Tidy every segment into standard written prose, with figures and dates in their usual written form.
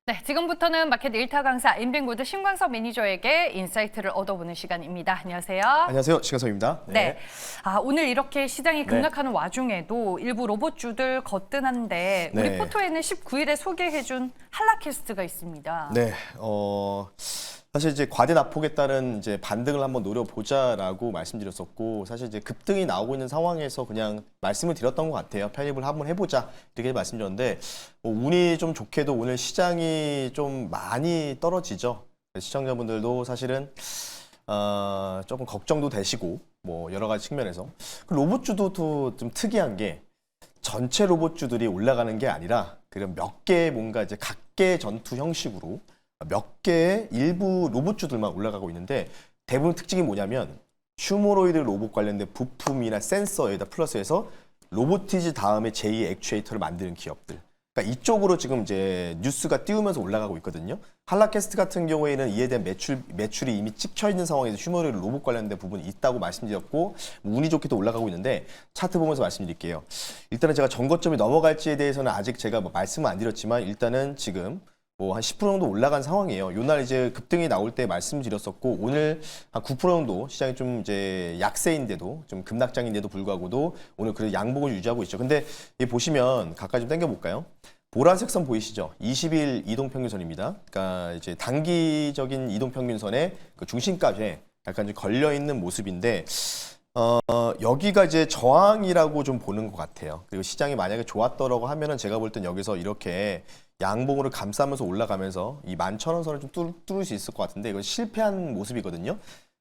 네, 지금부터는 마켓 일타 강사 인뱅고드 신광석 매니저에게 인사이트를 얻어보는 시간입니다. 안녕하세요. 안녕하세요. 신광석입니다. 네. 오늘 이렇게 시장이 급락하는 와중에도 일부 로봇주들 거뜬한데 우리 네. 포토에는 19일에 소개해준 한라캐스트가 있습니다. 네. 사실 이제 과대 낙폭에 따른 이제 반등을 한번 노려보자라고 말씀드렸었고, 사실 이제 급등이 나오고 있는 상황에서 그냥 말씀을 드렸던 것 같아요. 편입을 한번 해보자 이렇게 말씀드렸는데, 운이 좀 좋게도 오늘 시장이 좀 많이 떨어지죠. 시청자분들도 사실은 조금 걱정도 되시고, 뭐 여러 가지 측면에서 로봇주도 좀 특이한 게 전체 로봇주들이 올라가는 게 아니라 그런 몇 개의 뭔가 이제 각계 전투 형식으로 몇 개의 일부 로봇주들만 올라가고 있는데, 대부분 특징이 뭐냐면 휴머노이드 로봇 관련된 부품이나 센서에다 플러스해서 로보티즈 다음에 제2의 액추에이터를 만드는 기업들. 그러니까 이쪽으로 지금 이제 뉴스가 띄우면서 올라가고 있거든요. 한라캐스트 같은 경우에는 이에 대한 매출이 이미 찍혀 있는 상황에서 휴머노이드 로봇 관련된 부분이 있다고 말씀드렸고, 운이 좋게도 올라가고 있는데 차트 보면서 말씀드릴게요. 일단은 제가 전고점이 넘어갈지에 대해서는 아직 제가 뭐 말씀은 안 드렸지만, 일단은 지금 뭐 한 10% 정도 올라간 상황이에요. 요날 이제 급등이 나올 때 말씀드렸었고, 오늘 한 9% 정도 시장이 좀 이제 약세인데도, 좀 급락장인데도 불구하고도 오늘 그래도 양봉을 유지하고 있죠. 근데 이 보시면 가까이 좀 당겨 볼까요? 보라색 선 보이시죠? 20일 이동평균선입니다. 그러니까 이제 단기적인 이동평균선의 그 중심값에 약간 좀 걸려 있는 모습인데, 여기가 이제 저항이라고 좀 보는 것 같아요. 그리고 시장이 만약에 좋았더라고 하면은 제가 볼 땐 여기서 이렇게 양봉으로 감싸면서 올라가면서 이 11,000원 선을 좀 뚫을 수 있을 것 같은데, 이건 실패한 모습이거든요.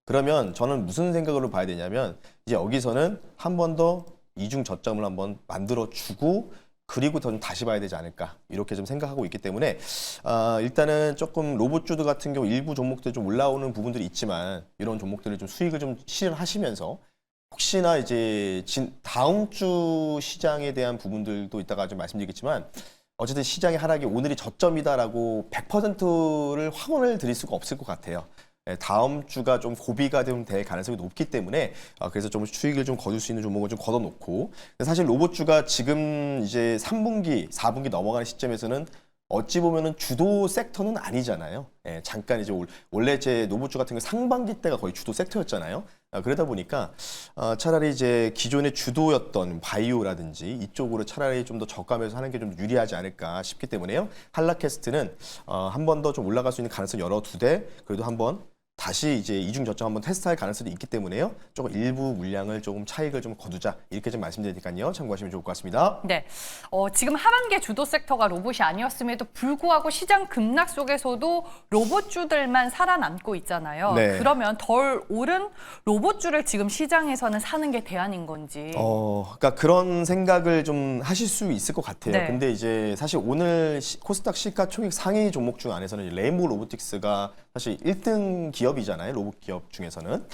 그러면 저는 무슨 생각으로 봐야 되냐면, 이제 여기서는 한 번 더 이중 저점을 한번 만들어 주고, 그리고 더 좀 다시 봐야 되지 않을까, 이렇게 좀 생각하고 있기 때문에, 일단은 조금 로봇주들 같은 경우 일부 종목들 좀 올라오는 부분들이 있지만, 이런 종목들을 좀 수익을 좀 실현하시면서 혹시나 이제 다음 주 시장에 대한 부분들도 이따가 좀 말씀드리겠지만, 어쨌든 시장의 하락이 오늘이 저점이다라고 100%를 확언을 드릴 수가 없을 것 같아요. 다음 주가 좀 고비가 될 가능성이 높기 때문에, 그래서 좀 수익을 좀 거둘 수 있는 종목을 좀 걷어놓고, 사실 로봇주가 지금 이제 3분기, 4분기 넘어가는 시점에서는 어찌 보면은 주도 섹터는 아니잖아요. 잠깐 이제 원래 제 로봇주 같은 경 상반기 때가 거의 주도 섹터였잖아요. 그러다 보니까 차라리 이제 기존의 주도였던 바이오라든지 이쪽으로 차라리 좀 더 저감해서 하는 게 좀 유리하지 않을까 싶기 때문에요. 한라캐스트는 한 번 더 좀 올라갈 수 있는 가능성 열어두되, 그래도 한번 다시 이제 이중 저점 한번 테스트할 가능성이 있기 때문에요. 조금 일부 물량을 조금 차익을 좀 거두자, 이렇게 좀 말씀드리니까요. 참고하시면 좋을 것 같습니다. 네, 지금 하반기 주도 섹터가 로봇이 아니었음에도 불구하고 시장 급락 속에서도 로봇주들만 살아남고 있잖아요. 네. 그러면 덜 오른 로봇주를 지금 시장에서는 사는 게 대안인 건지. 그러니까 그런 생각을 좀 하실 수 있을 것 같아요. 네. 근데 이제 사실 오늘 코스닥 시가총액 상위 종목 중 안에서는 레인보우 로보틱스가 사실 1등 기업이잖아요. 로봇 기업 중에서는.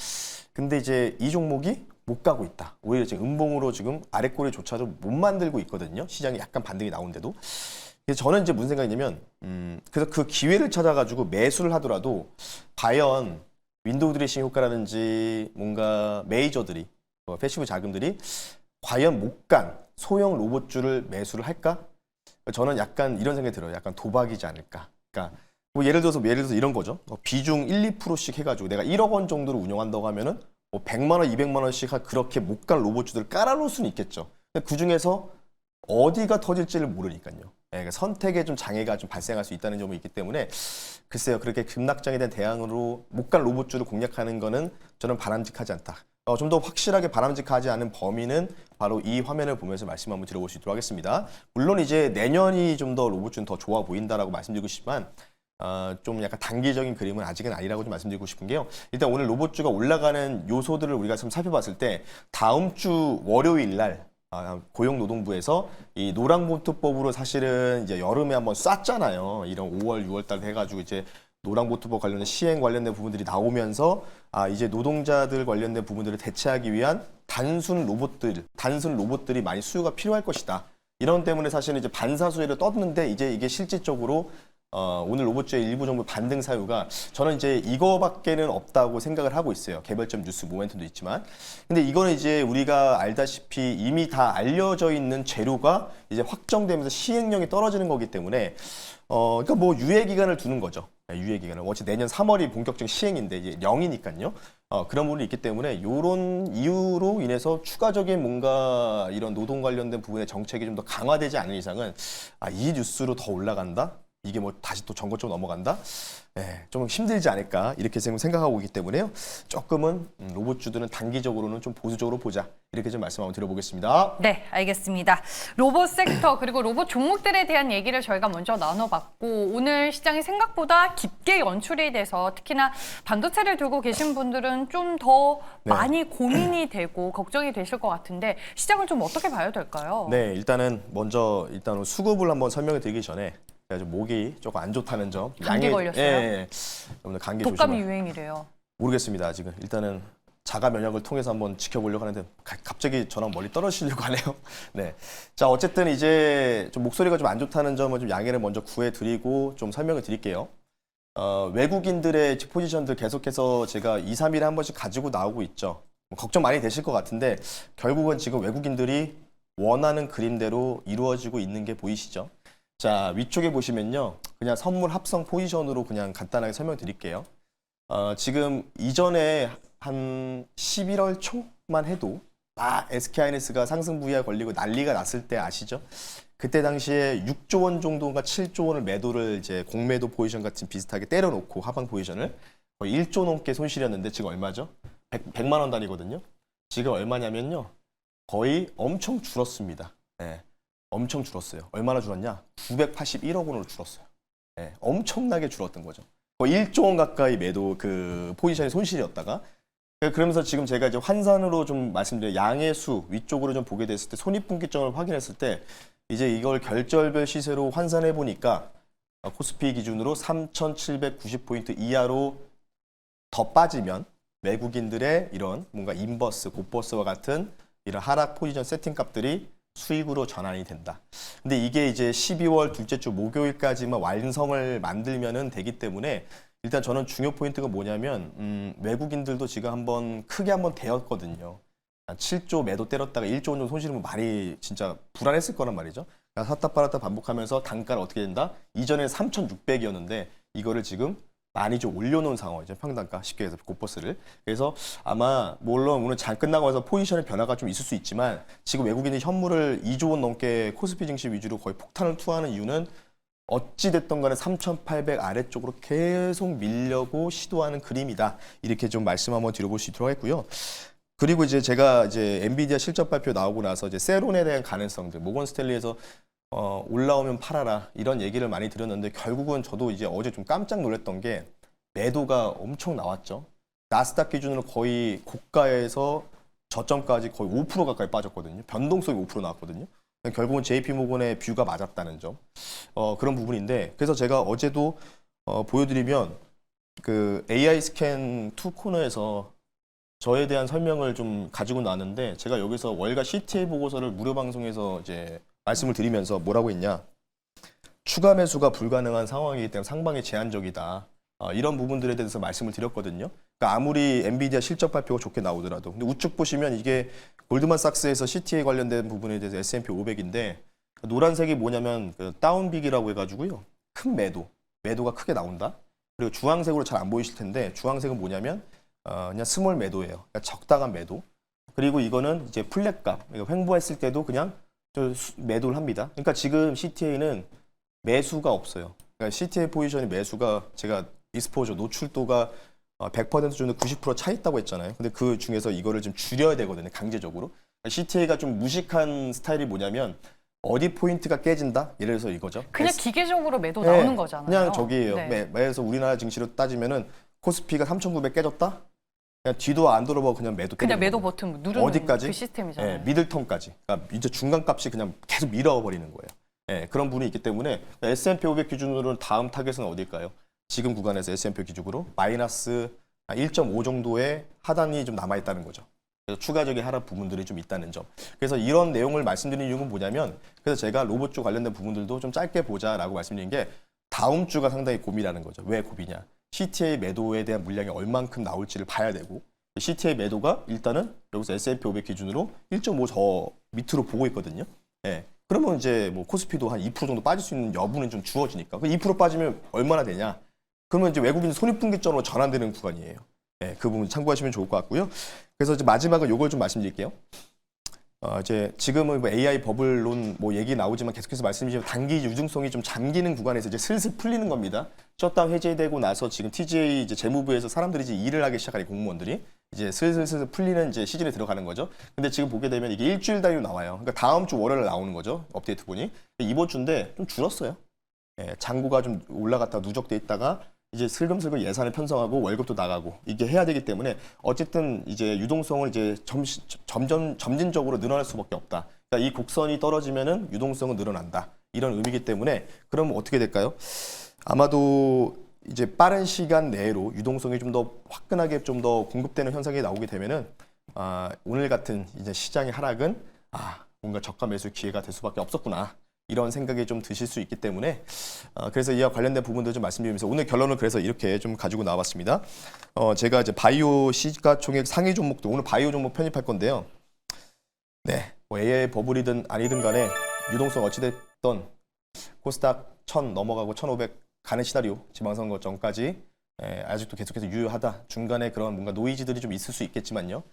근데 이제 이 종목이 못 가고 있다. 오히려 지금 음봉으로 지금 아랫꼬리조차도 못 만들고 있거든요. 시장이 약간 반등이 나오는데도. 그래서 저는 이제 무슨 생각이냐면, 그래서 그 기회를 찾아가지고 매수를 하더라도 과연 윈도우 드레싱 효과라든지 뭔가 메이저들이, 패시브 자금들이 과연 못 간 소형 로봇주를 매수를 할까? 저는 약간 이런 생각이 들어요. 약간 도박이지 않을까. 그러니까 뭐 예를 들어서 이런 거죠. 비중 1, 2%씩 해가지고 내가 1억 원 정도로 운영한다고 하면은 뭐 100만 원, 200만 원씩 그렇게 못 간 로봇주들을 깔아놓을 수는 있겠죠. 근데 그 중에서 어디가 터질지를 모르니까요. 그러니까 선택에 좀 장애가 좀 발생할 수 있다는 점이 있기 때문에, 글쎄요, 그렇게 급락장에 대한 대항으로 못 간 로봇주를 공략하는 거는 저는 바람직하지 않다. 좀 더 확실하게 바람직하지 않은 범위는 바로 이 화면을 보면서 말씀 한번 드려볼 수 있도록 하겠습니다. 물론 이제 내년이 좀 더 로봇주는 더 좋아 보인다라고 말씀드리고 싶지만, 좀 약간 단기적인 그림은 아직은 아니라고 좀 말씀드리고 싶은 게요. 일단 오늘 로봇주가 올라가는 요소들을 우리가 좀 살펴봤을 때, 다음 주 월요일 날 고용노동부에서 이 노랑보트법으로 사실은 이제 여름에 한번 쐈잖아요. 이런 5월, 6월 달 해가지고 이제 노랑보트법 관련된 시행 관련된 부분들이 나오면서, 이제 노동자들 관련된 부분들을 대체하기 위한 단순 로봇들이 많이 수요가 필요할 것이다. 이런 때문에 사실은 이제 반사수혜를 떴는데, 이제 이게 실질적으로 오늘 로봇주의 일부 정도 반등 사유가 저는 이제 이거밖에는 없다고 생각을 하고 있어요. 개별점 뉴스 모멘텀도 있지만. 근데 이거는 이제 우리가 알다시피 이미 다 알려져 있는 재료가 이제 확정되면서 시행령이 떨어지는 거기 때문에 그러니까 뭐 유예 기간을 두는 거죠. 유예 기간을. 어차피 내년 3월이 본격적인 시행인데 이제 0이니까요. 그런 부분이 있기 때문에 이런 이유로 인해서 추가적인 뭔가 이런 노동 관련된 부분의 정책이 좀 더 강화되지 않은 이상은 이 뉴스로 더 올라간다? 이게 뭐 다시 또 정권 쪽으로 넘어간다? 좀 힘들지 않을까 이렇게 생각하고 있기 때문에요. 조금은 로봇주들은 단기적으로는 좀 보수적으로 보자. 이렇게 좀 말씀 한번 드려보겠습니다. 네, 알겠습니다. 로봇 섹터 그리고 로봇 종목들에 대한 얘기를 저희가 먼저 나눠봤고 오늘 시장이 생각보다 깊게 연출이 돼서 특히나 반도체를 들고 계신 분들은 좀 더 네. 많이 고민이 되고 걱정이 되실 것 같은데 시장을 좀 어떻게 봐야 될까요? 네, 일단은 먼저 수급을 한번 설명을 드리기 전에 제가 좀 목이 조금 안 좋다는 점. 감기 걸렸어요? 예. 여러분들 감기 독감이 조심하. 유행이래요. 모르겠습니다, 아직은. 일단은 자가 면역을 통해서 한번 지켜보려고 하는데 갑자기 저랑 멀리 떨어지려고 하네요. 네. 자, 어쨌든 이제 좀 목소리가 좀 안 좋다는 점을 좀 양해를 먼저 구해드리고 좀 설명을 드릴게요. 외국인들의 포지션들 계속해서 제가 2, 3일에 한 번씩 가지고 나오고 있죠. 걱정 많이 되실 것 같은데 결국은 지금 외국인들이 원하는 그림대로 이루어지고 있는 게 보이시죠? 자, 위쪽에 보시면요. 그냥 선물 합성 포지션으로 그냥 간단하게 설명드릴게요. 지금 이전에 한 11월 초만 해도 SK하이닉스가 상승 부위에 걸리고 난리가 났을 때 아시죠? 그때 당시에 6조 원 정도가 7조 원을 매도를 이제 공매도 포지션 같은 비슷하게 때려놓고 하방 포지션을 거의 1조 넘게 손실이었는데 지금 얼마죠? 100만 원 단위거든요. 지금 얼마냐면요. 거의 엄청 줄었습니다. 네, 엄청 줄었어요. 얼마나 줄었냐? 981억 원으로 줄었어요. 네, 엄청나게 줄었던 거죠. 거의 1조 원 가까이 매도 그 포지션이 손실이었다가 그러면서 지금 제가 이제 환산으로 좀 말씀드린 양의 수 위쪽으로 좀 보게 됐을 때 손익분기점을 확인했을 때 이제 이걸 결절별 시세로 환산해 보니까 코스피 기준으로 3,790포인트 이하로 더 빠지면 외국인들의 이런 뭔가 인버스, 곱버스와 같은 이런 하락 포지션 세팅 값들이 수익으로 전환이 된다. 근데 이게 이제 12월 둘째 주 목요일까지만 완성을 만들면은 되기 때문에 일단 저는 중요 포인트가 뭐냐면 외국인들도 지금 한번 크게 한번 대었거든요. 7조 매도 때렸다가 1조 원 정도 손실이면 많이 진짜 불안했을 거란 말이죠. 그러니까 샀다 팔았다 반복하면서 단가는 어떻게 된다? 이전에 3,600이었는데 이거를 지금 많이 좀 올려놓은 상황이죠. 평단가 쉽게 해서 곱버스를. 그래서 아마 물론 오늘 장 끝나고 나서 포지션의 변화가 좀 있을 수 있지만 지금 외국인이 현물을 2조 원 넘게 코스피 증시 위주로 거의 폭탄을 투하하는 이유는 어찌됐든 간에 3,800 아래쪽으로 계속 밀려고 시도하는 그림이다. 이렇게 좀 말씀 한번 드려볼 수 있도록 하겠고요. 그리고 이제 제가 이제 엔비디아 실적 발표 나오고 나서 이제 세론에 대한 가능성들, 모건 스탠리에서 올라오면 팔아라 이런 얘기를 많이 드렸는데 결국은 저도 이제 어제 좀 깜짝 놀랐던 게 매도가 엄청 나왔죠. 나스닥 기준으로 거의 고가에서 저점까지 거의 5% 가까이 빠졌거든요. 변동성이 5% 나왔거든요. 결국은 JP모건의 뷰가 맞았다는 점. 그런 부분인데 그래서 제가 어제도 보여드리면 그 AI 스캔 2 코너에서 저에 대한 설명을 좀 가지고 나왔는데 제가 여기서 월가 CTA 보고서를 무료 방송에서 이제 말씀을 드리면서 뭐라고 했냐. 추가 매수가 불가능한 상황이기 때문에 상방이 제한적이다. 이런 부분들에 대해서 말씀을 드렸거든요. 그러니까 아무리 엔비디아 실적 발표가 좋게 나오더라도. 근데 우측 보시면 이게 골드만삭스에서 CTA 관련된 부분에 대해서 S&P 500인데 노란색이 뭐냐면 그 다운빅이라고 해가지고요. 큰 매도가 크게 나온다. 그리고 주황색으로 잘 안 보이실 텐데 주황색은 뭐냐면 그냥 스몰 매도예요. 그러니까 적당한 매도. 그리고 이거는 이제 플랫값. 그러니까 횡보했을 때도 그냥 매도를 합니다. 그러니까 지금 CTA는 매수가 없어요. 그러니까 CTA 포지션이 매수가 제가 익스포저 노출도가 100% 정도 90% 차 있다고 했잖아요. 근데 그 중에서 이거를 좀 줄여야 되거든요. 강제적으로. CTA가 좀 무식한 스타일이 뭐냐면 어디 포인트가 깨진다? 예를 들어서 이거죠. 그냥 기계적으로 매도 나오는 거잖아요. 그냥 저기예요. 네. 그래서 우리나라 증시로 따지면은 코스피가 3,900 깨졌다? 그냥 뒤도 안 돌아보고 그냥 매도 때리는 그냥 매도 거예요. 버튼 누르는 어디까지? 그 시스템이잖아요. 네, 미들턴까지. 그러니까 이제 중간값이 그냥 계속 밀어버리는 거예요. 네, 그런 부분이 있기 때문에 S&P 500 기준으로 다음 타겟은 어딜까요? 지금 구간에서 S&P 기준으로 마이너스 1.5 정도의 하단이 좀 남아있다는 거죠. 그래서 추가적인 하락 부분들이 좀 있다는 점. 그래서 이런 내용을 말씀드리는 이유는 뭐냐면 그래서 제가 로봇 쪽 관련된 부분들도 좀 짧게 보자라고 말씀드린 게 다음 주가 상당히 고민이라는 거죠. 왜 고민이냐? CTA 매도에 대한 물량이 얼만큼 나올지를 봐야 되고 CTA 매도가 일단은 여기서 S&P 500 기준으로 1.5 저 밑으로 보고 있거든요. 예. 그러면 이제 뭐 코스피도 한 2% 정도 빠질 수 있는 여부는 좀 주어지니까. 그 2% 빠지면 얼마나 되냐? 그러면 이제 외국인 손익분기점으로 전환되는 구간이에요. 네, 그 부분 참고하시면 좋을 것 같고요. 그래서 이제 마지막으로 요걸 좀 말씀드릴게요. 이제 지금은 뭐 AI 버블론 뭐 얘기 나오지만 계속해서 말씀드리지만 단기 유중성이 좀 잠기는 구간에서 이제 슬슬 풀리는 겁니다. 셧다운 해제되고 나서 지금 TGA 이제 재무부에서 사람들이 이제 일을 하기 시작하니 공무원들이 이제 슬슬 풀리는 이제 시즌에 들어가는 거죠. 근데 지금 보게 되면 이게 일주일 단위로 나와요. 그러니까 다음 주 월요일 나오는 거죠. 업데이트 본이. 이번 주인데 좀 줄었어요. 예, 잔고가 좀 올라갔다가 누적돼 있다가 이제 슬금슬금 예산을 편성하고 월급도 나가고 이게 해야 되기 때문에 어쨌든 이제 유동성을 이제 점진적으로 늘어날 수밖에 없다. 그러니까 이 곡선이 떨어지면은 유동성은 늘어난다. 이런 의미이기 때문에 그럼 어떻게 될까요? 아마도 이제 빠른 시간 내로 유동성이 좀 더 화끈하게 좀 더 공급되는 현상이 나오게 되면은 오늘 같은 이제 시장의 하락은 뭔가 저가 매수 기회가 될 수밖에 없었구나. 이런 생각이 좀 드실 수 있기 때문에 그래서 이와 관련된 부분도 좀 말씀드리면서 오늘 결론을 그래서 이렇게 좀 가지고 나왔습니다. 제가 이제 바이오 시가총액 상위 종목도 오늘 바이오 종목 편입할 건데요. 네, 뭐 AI 버블이든 아니든 간에 유동성 어찌됐던 코스닥 1000 넘어가고 1500 가는 시나리오 지방선거 전까지 아직도 계속해서 유효하다. 중간에 그런 뭔가 노이즈들이 좀 있을 수 있겠지만요.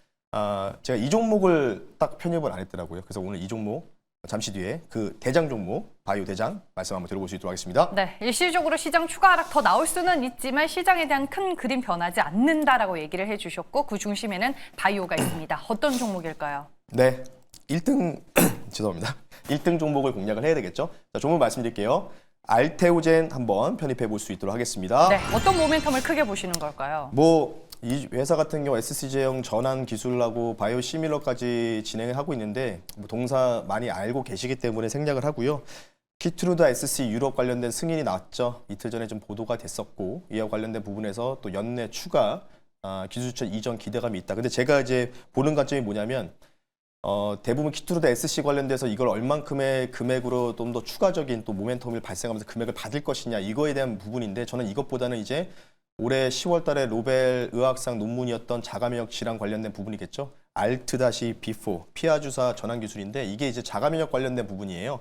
제가 이 종목을 딱 편입을 안 했더라고요. 그래서 오늘 이 종목 잠시 뒤에 그 대장 종목 바이오 대장 말씀 한번 들어볼 수 있도록 하겠습니다. 네, 일시적으로 시장 추가 하락 더 나올 수는 있지만 시장에 대한 큰 그림 변하지 않는다라고 얘기를 해주셨고 그 중심에는 바이오가 있습니다. 어떤 종목일까요? 네, 1등 죄송합니다. 1등 종목을 공략을 해야 되겠죠. 자, 종목 말씀드릴게요. 알테오젠 한번 편입해 볼 수 있도록 하겠습니다. 네, 어떤 모멘텀을 크게 보시는 걸까요? 이 회사 같은 경우 SC제형 전환 기술하고 바이오 시밀러까지 진행을 하고 있는데 뭐 동사 많이 알고 계시기 때문에 생략을 하고요. 키트루다 SC 유럽 관련된 승인이 나왔죠. 이틀 전에 좀 보도가 됐었고 이와 관련된 부분에서 또 연내 추가 기술 추천 이전 기대감이 있다. 근데 제가 이제 보는 관점이 뭐냐면 대부분 키트루다 SC 관련돼서 이걸 얼만큼의 금액으로 좀 더 추가적인 또 모멘텀을 발생하면서 금액을 받을 것이냐 이거에 대한 부분인데 저는 이것보다는 이제 올해 10월 달에 노벨 의학상 논문이었던 자가면역 질환 관련된 부분이겠죠. ALT-B4 피하 주사 전환 기술인데 이게 이제 자가면역 관련된 부분이에요.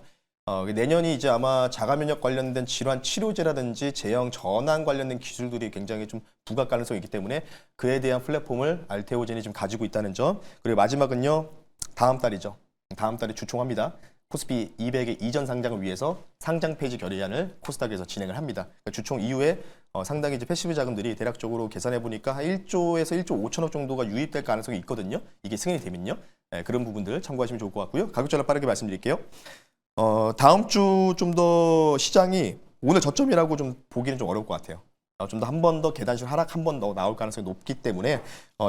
내년이 이제 아마 자가면역 관련된 질환 치료제라든지 제형 전환 관련된 기술들이 굉장히 좀 부각 가능성이 있기 때문에 그에 대한 플랫폼을 알테오젠이 지금 가지고 있다는 점. 그리고 마지막은요. 다음 달이죠. 다음 달에 주총합니다. 코스피 200의 이전 상장을 위해서 상장 폐지 결의안을 코스닥에서 진행을 합니다. 그러니까 주총 이후에 상당히 이제 패시브 자금들이 대략적으로 계산해 보니까 한 1조에서 1조 5천억 정도가 유입될 가능성이 있거든요. 이게 승인이 되면요. 그런 부분들 참고하시면 좋을 것 같고요. 가격 전략 빠르게 말씀드릴게요. 다음 주 좀 더 시장이 오늘 저점이라고 좀 보기는 좀 어려울 것 같아요. 좀 더 한 번 더 계단식 하락 한 번 더 나올 가능성이 높기 때문에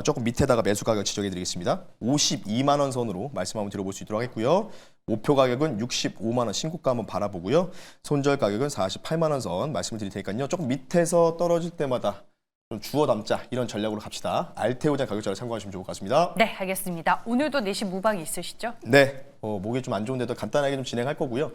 조금 밑에다가 매수 가격 지정해 드리겠습니다. 52만 원 선으로 말씀 한번 들어볼 수 있도록 하겠고요. 목표 가격은 65만 원 신고가 한번 바라보고요. 손절 가격은 48만 원 선 말씀을 드릴 테니까요. 조금 밑에서 떨어질 때마다 좀 주워 담자 이런 전략으로 갑시다. 알테오젠 가격 전략 참고하시면 좋을 것 같습니다. 네, 알겠습니다. 오늘도 4시 무방이 있으시죠? 네. 목이 좀 안 좋은데도 간단하게 좀 진행할 거고요.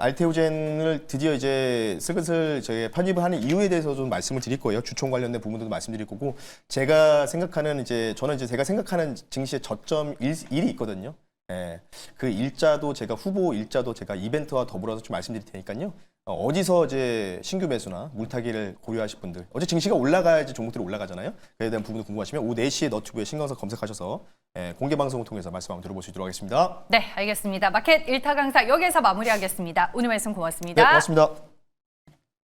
알테오젠을 드디어 이제 슬슬 저희 편입을 하는 이유에 대해서 좀 말씀을 드릴 거예요. 주총 관련된 부분들도 말씀드릴 거고, 제가 생각하는 제가 생각하는 증시의 저점 일이 있거든요. 예, 그 일자도 제가 후보 일자도 제가 이벤트와 더불어서 좀 말씀드릴 테니까요. 어디서 이제 신규 매수나 물타기를 고려하실 분들, 어제 증시가 올라가야지 종목들이 올라가잖아요. 그에 대한 부분도 궁금하시면 오후 4시에 너튜브에 신광석 검색하셔서 공개 방송을 통해서 말씀 한번 들어볼 수 있도록 하겠습니다. 네, 알겠습니다. 마켓 1타 강사 여기에서 마무리하겠습니다. 오늘 말씀 고맙습니다. 네, 고맙습니다.